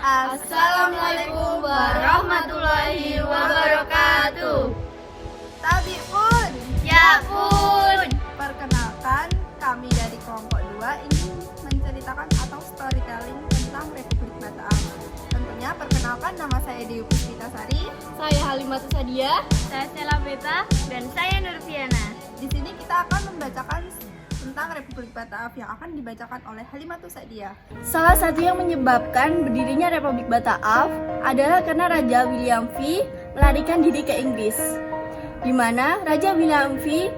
Assalamualaikum warahmatullahi wabarakatuh. Tabiun. Ya pun. Perkenalkan, kami dari kelompok 2 ingin menceritakan atau storytelling tentang Republik Batak. Tentunya perkenalkan, nama saya Dewi Puspitasari. Saya Halimatus Sadia. Saya Stella Beta. Dan saya Nurfiana. Di sini kita akan membacakan tentang Republik Batak yang akan dibacakan oleh Halimatus Sadia. Salah satu yang menyebabkan berdirinya Republik Batak adalah karena Raja William V melarikan diri ke Inggris, di mana Raja William V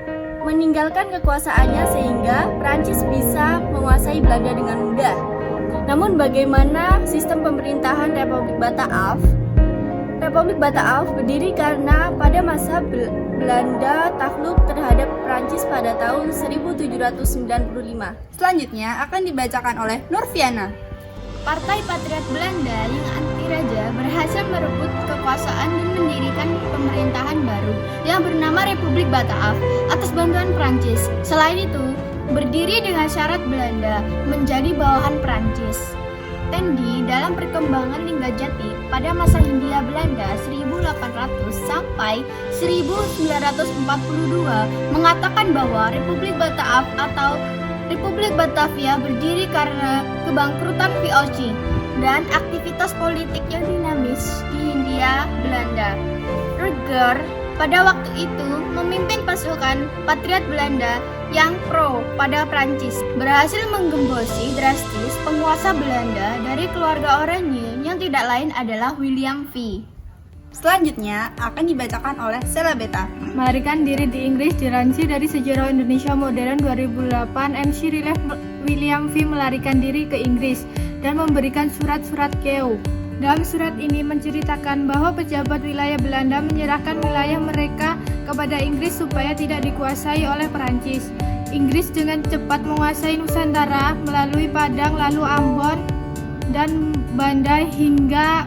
meninggalkan kekuasaannya sehingga Prancis bisa menguasai Belanda dengan mudah. Namun bagaimana sistem pemerintahan Republik Batak? Republik Batak berdiri karena pada masa Belanda takluk terhadap Prancis pada tahun 1795. Selanjutnya akan dibacakan oleh Nurfiana. Partai Patriot Belanda yang anti raja berhasil merebut kekuasaan dan mendirikan pemerintahan baru yang bernama Republik Batak atas bantuan Prancis. Selain itu, berdiri dengan syarat Belanda menjadi bawahan Prancis. Tendi dalam perkembangan Linggajati pada masa Hindia Belanda 1800 sampai 1942 mengatakan bahwa Republik Batak atau Republik Batavia berdiri karena kebangkrutan VOC dan aktivitas politik yang dinamis di Hindia Belanda. Ruger pada waktu itu memimpin pasukan Patriot Belanda yang pro pada Prancis, berhasil menggembosi drastis penguasa Belanda dari keluarga Oranye yang tidak lain adalah William V. Selanjutnya akan dibacakan oleh Stella Beta. Melarikan diri di Inggris dilansir dari Sejarah Indonesia Modern 2008. MC Relief William V melarikan diri ke Inggris dan memberikan surat-surat Kew. Dalam surat ini menceritakan bahwa pejabat wilayah Belanda menyerahkan wilayah mereka kepada Inggris supaya tidak dikuasai oleh Perancis. Inggris dengan cepat menguasai Nusantara melalui Padang, lalu Ambon dan Banda hingga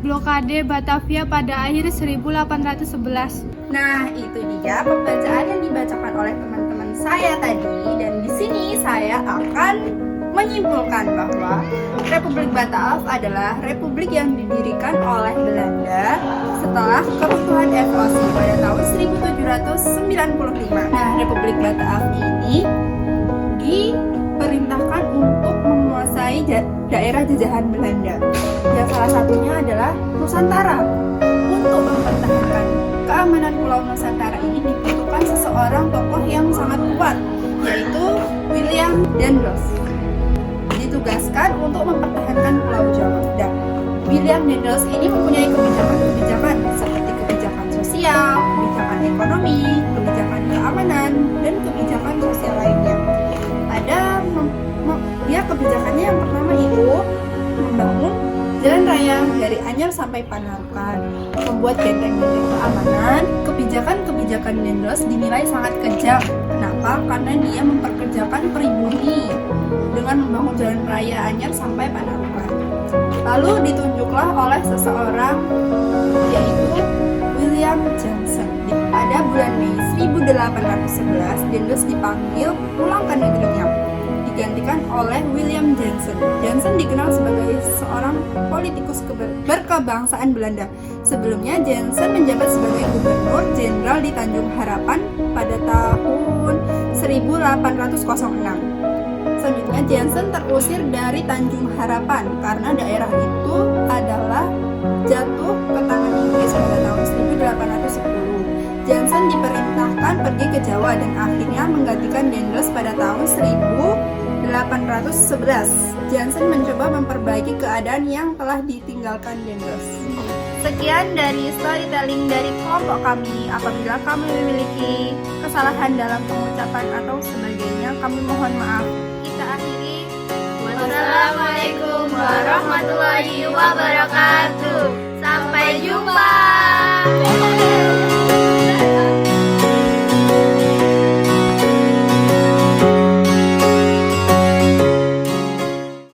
blokade Batavia pada akhir 1811. Nah, itu dia pembacaan yang dibacakan oleh teman-teman saya tadi, dan di sini saya akan menyimpulkan bahwa Republik Batak adalah republik yang didirikan oleh Belanda setelah keutuhan VOC pada tahun 1795. Nah, Republik Batak ini diperintahkan untuk menguasai daerah jajahan Belanda, yang salah satunya adalah Nusantara. Untuk mempertahankan keamanan Pulau Nusantara ini dibutuhkan seseorang tokoh yang sangat kuat, yaitu William Dendels. Ditugaskan untuk mempertahankan Pulau Jawa. Dan William Dendels ini mempunyai kebijakan-kebijakan seperti kebijakan sosial, kebijakan ekonomi, kebijakan keamanan, dan kebijakan sosial lainnya. Dia kebijakannya yang pertama itu membangun jalan raya dari Anyar sampai Panarukan, membuat benteng-benteng keamanan. Kebijakan Dendels dinilai sangat kejam. Kenapa? Karena dia memperkerjakan pribumi dengan membangun jalan raya Anyar sampai Panarukan. Lalu ditunjuklah oleh seseorang, yaitu William Johnson. Pada bulan Mei 1811, Dendels dipanggil pulang ke negerinya, digantikan oleh William Johnson. Johnson dikenal sebagai seorang politikus berkebangsaan Belanda. Sebelumnya, Johnson menjabat sebagai gubernur jenderal di Tanjung Harapan pada tahun 1806. Selanjutnya, Johnson terusir dari Tanjung Harapan karena daerah itu adalah jatuh ke tangan Inggris pada tahun 1810. Johnson diperintahkan pergi ke Jawa dan akhirnya menggantikan Dendels pada tahun 1811. Johnson mencoba memperbaiki keadaan yang telah ditinggalkan Dendels. Sekian dari storytelling dari kelompok kami. Apabila kami memiliki kesalahan dalam pengucapan atau sebagainya, kami mohon maaf. Kita akhiri. Wassalamualaikum warahmatullahi wabarakatuh.